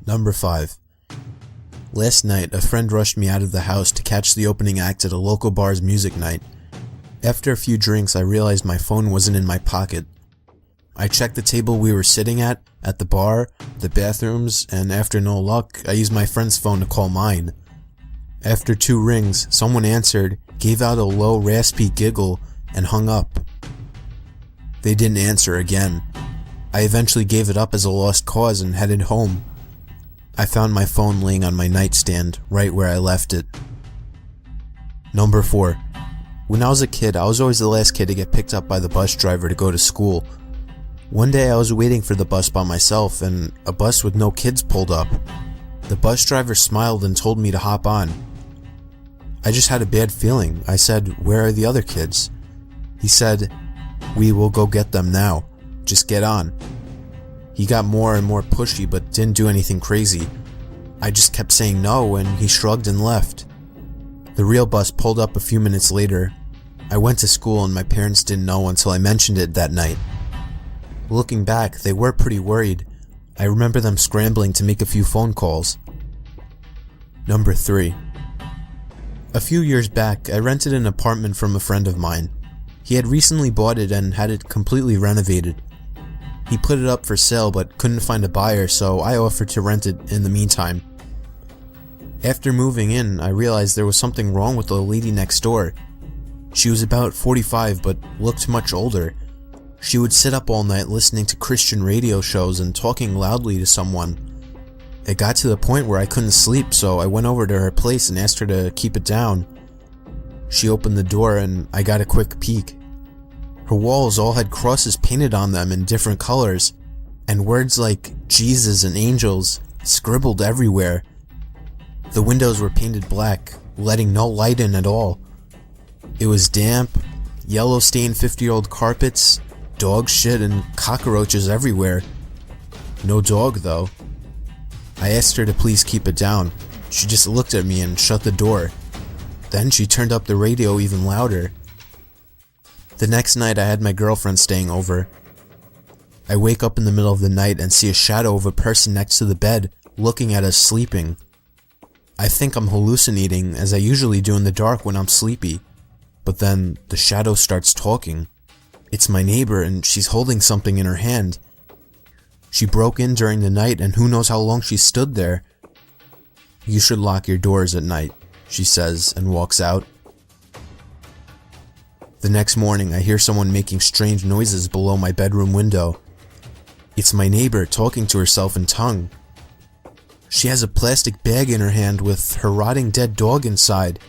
Number 5. Last night, a friend rushed me out of the house to catch the opening act at a local bar's music night. After a few drinks, I realized my phone wasn't in my pocket. I checked the table we were sitting at the bar, the bathrooms, and after no luck, I used my friend's phone to call mine. After 2 rings, someone answered, gave out a low, raspy giggle, and hung up. They didn't answer again. I eventually gave it up as a lost cause and headed home. I found my phone laying on my nightstand, right where I left it. Number 4. When I was a kid, I was always the last kid to get picked up by the bus driver to go to school. One day I was waiting for the bus by myself, and a bus with no kids pulled up. The bus driver smiled and told me to hop on. I just had a bad feeling. I said, "Where are the other kids?" He said, "We will go get them now. Just get on." He got more and more pushy but didn't do anything crazy. I just kept saying no and he shrugged and left. The real bus pulled up a few minutes later. I went to school and my parents didn't know until I mentioned it that night. Looking back, they were pretty worried. I remember them scrambling to make a few phone calls. Number 3. A few years back, I rented an apartment from a friend of mine. He had recently bought it and had it completely renovated. He put it up for sale but couldn't find a buyer, so I offered to rent it in the meantime. After moving in, I realized there was something wrong with the lady next door. She was about 45 but looked much older. She would sit up all night listening to Christian radio shows and talking loudly to someone. It got to the point where I couldn't sleep, so I went over to her place and asked her to keep it down. She opened the door and I got a quick peek. Her walls all had crosses painted on them in different colors, and words like Jesus and angels scribbled everywhere. The windows were painted black, letting no light in at all. It was damp, yellow-stained 50-year-old carpets, dog shit, and cockroaches everywhere. No dog, though. I asked her to please keep it down. She just looked at me and shut the door. Then she turned up the radio even louder. The next night I had my girlfriend staying over. I wake up in the middle of the night and see a shadow of a person next to the bed, looking at us sleeping. I think I'm hallucinating, as I usually do in the dark when I'm sleepy. But then the shadow starts talking. It's my neighbor and she's holding something in her hand. She broke in during the night and who knows how long she stood there. "You should lock your doors at night," she says and walks out. The next morning I hear someone making strange noises below my bedroom window. It's my neighbor talking to herself in tongue. She has a plastic bag in her hand with her rotting dead dog inside.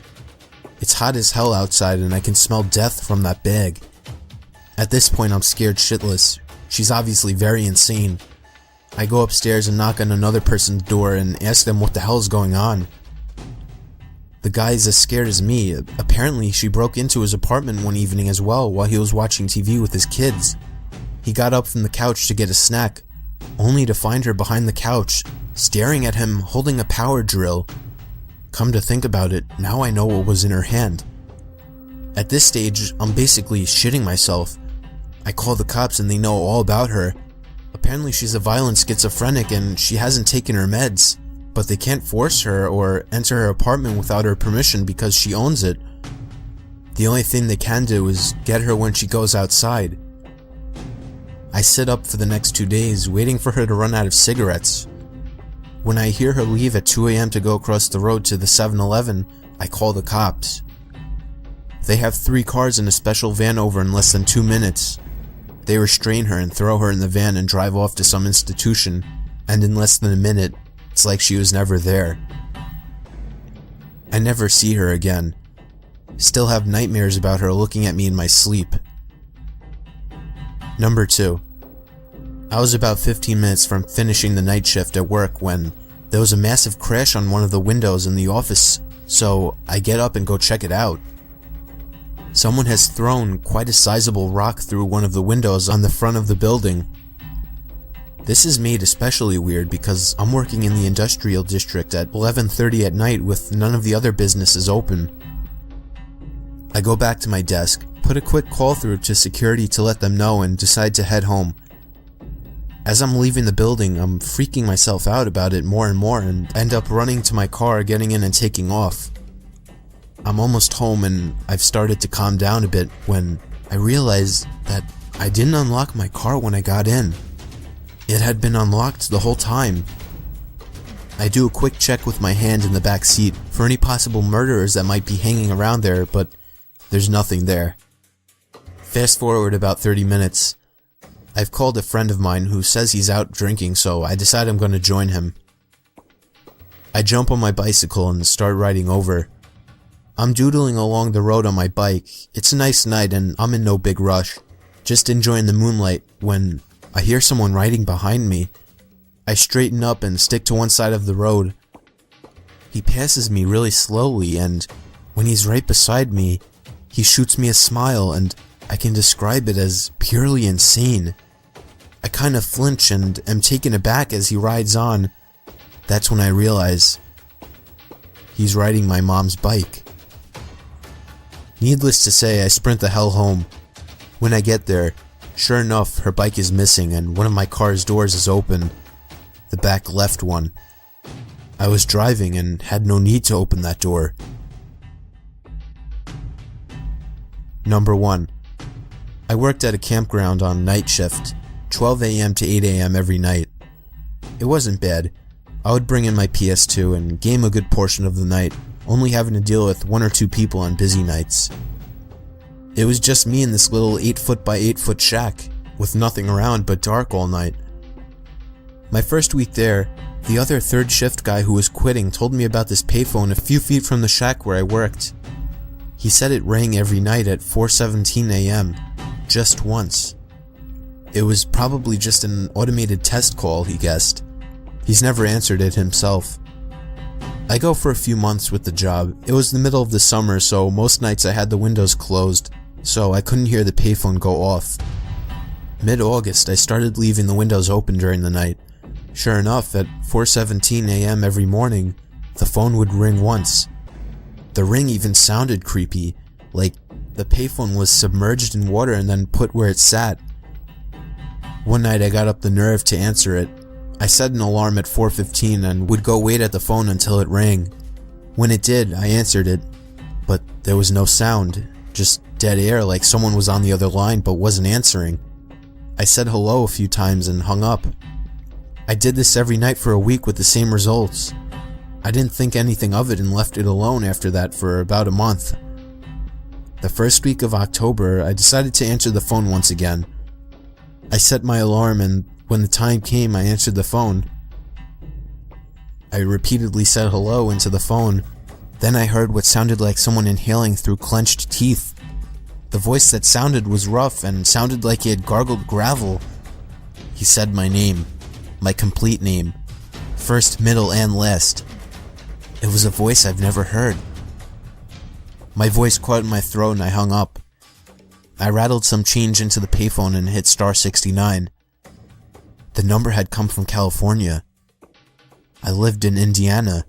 It's hot as hell outside and I can smell death from that bag. At this point I'm scared shitless. She's obviously very insane. I go upstairs and knock on another person's door and ask them what the hell is going on. The guy is as scared as me. Apparently she broke into his apartment one evening as well while he was watching TV with his kids. He got up from the couch to get a snack, only to find her behind the couch, staring at him holding a power drill. Come to think about it, now I know what was in her hand. At this stage, I'm basically shitting myself. I call the cops and they know all about her. Apparently she's a violent schizophrenic and she hasn't taken her meds, but they can't force her or enter her apartment without her permission because she owns it. The only thing they can do is get her when she goes outside. I sit up for the next 2 days waiting for her to run out of cigarettes. When I hear her leave at 2 a.m. to go across the road to the 7-Eleven, I call the cops. They have 3 cars and a special van over in less than 2 minutes. They restrain her and throw her in the van and drive off to some institution, and in less than a minute, it's like she was never there. I never see her again. Still have nightmares about her looking at me in my sleep. Number 2. I was about 15 minutes from finishing the night shift at work when there was a massive crash on one of the windows in the office, so I get up and go check it out. Someone has thrown quite a sizable rock through one of the windows on the front of the building. This is made especially weird because I'm working in the industrial district at 11:30 at night with none of the other businesses open. I go back to my desk, put a quick call through to security to let them know and decide to head home. As I'm leaving the building, I'm freaking myself out about it more and more and end up running to my car, getting in and taking off. I'm almost home and I've started to calm down a bit when I realize that I didn't unlock my car when I got in. It had been unlocked the whole time. I do a quick check with my hand in the back seat for any possible murderers that might be hanging around there, but there's nothing there. Fast forward about 30 minutes. I've called a friend of mine who says he's out drinking, so I decide I'm going to join him. I jump on my bicycle and start riding over. I'm doodling along the road on my bike. It's a nice night and I'm in no big rush, just enjoying the moonlight when I hear someone riding behind me. I straighten up and stick to one side of the road. He passes me really slowly, and when he's right beside me, he shoots me a smile, and I can describe it as purely insane. I kind of flinch and am taken aback as he rides on. That's when I realize he's riding my mom's bike. Needless to say, I sprint the hell home. When I get there, sure enough, her bike is missing and one of my car's doors is open. The back left one. I was driving and had no need to open that door. Number 1. I worked at a campground on night shift, 12 a.m. to 8 a.m. every night. It wasn't bad. I would bring in my PS2 and game a good portion of the night, only having to deal with 1 or 2 people on busy nights. It was just me in this little 8-foot by 8-foot shack, with nothing around but dark all night. My first week there, the other third shift guy who was quitting told me about this payphone a few feet from the shack where I worked. He said it rang every night at 4:17 a.m., just once. It was probably just an automated test call, he guessed. He's never answered it himself. I go for a few months with the job. It was the middle of the summer, so most nights I had the windows closed, so I couldn't hear the payphone go off. Mid-August, I started leaving the windows open during the night. Sure enough, at 4:17 a.m. every morning, the phone would ring once. The ring even sounded creepy, like the payphone was submerged in water and then put where it sat. One night I got up the nerve to answer it. I set an alarm at 4:15 and would go wait at the phone until it rang. When it did, I answered it, but there was no sound, just dead air like someone was on the other line but wasn't answering. I said hello a few times and hung up. I did this every night for a week with the same results. I didn't think anything of it and left it alone after that for about a month. The first week of October, I decided to answer the phone once again. I set my alarm and when the time came, I answered the phone. I repeatedly said hello into the phone. Then I heard what sounded like someone inhaling through clenched teeth. The voice that sounded was rough and sounded like he had gargled gravel. He said my name. My complete name. First, middle, and last. It was a voice I've never heard. My voice caught in my throat and I hung up. I rattled some change into the payphone and hit star 69. The number had come from California. I lived in Indiana.